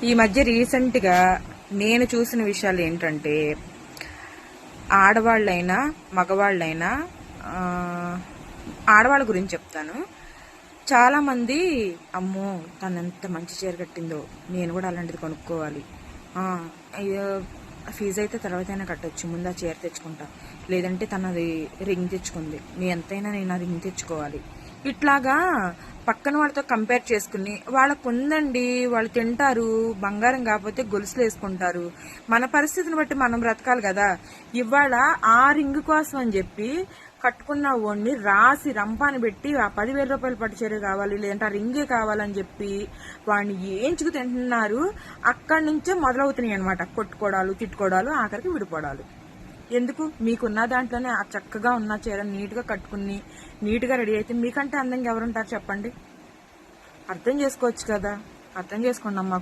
ఈ మధ్య రీసెంట్గా నేను చూసిన విషయాలు ఏంటంటే, ఆడవాళ్ళైనా మగవాళ్ళైనా, ఆడవాళ్ళ గురించి చెప్తాను. చాలామంది అమ్మో తను ఎంత మంచి చీర కట్టిందో, నేను కూడా అలాంటిది కొనుక్కోవాలి, అయ్యో ఫీజు అయితే తర్వాత అయినా కట్టొచ్చు, ముందు ఆ చీర తెచ్చుకుంటా, లేదంటే తనది రింగ్ తెచ్చుకుంది, నేను ఎంతైనా నేను ఆ రింగ్ తెచ్చుకోవాలి, ఇట్లాగా పక్కన వాళ్ళతో కంపేర్ చేసుకుని వాళ్ళకు ఉందండి, వాళ్ళు తింటారు, బంగారం కాకపోతే గొలుసులు వేసుకుంటారు, మన పరిస్థితిని బట్టి మనం బ్రతకాలి కదా. ఇవాళ ఆ రింగ్ కోసం అని చెప్పి కట్టుకున్న ఓన్ని రాసి రంపాన్ని పెట్టి ఆ 10,000 రూపాయలు పట్టు చీర కావాలి, లేదంటే ఆ రింగే కావాలని చెప్పి వాడిని ఏంచుకు తింటున్నారు. అక్కడి నుంచే మొదలవుతున్నాయి అనమాట కొట్టుకోవడాలు, తిట్టుకోవడాలు, ఆఖరికి విడిపోవడాలు. ఎందుకు? మీకున్న దాంట్లోనే ఆ చక్కగా ఉన్న చీర నీట్గా కట్టుకుని నీట్గా రెడీ అయితే మీకంటే అందంగా ఎవరుంటారు చెప్పండి? అర్థం చేసుకోవచ్చు కదా. అర్థం చేసుకోండి అమ్మా.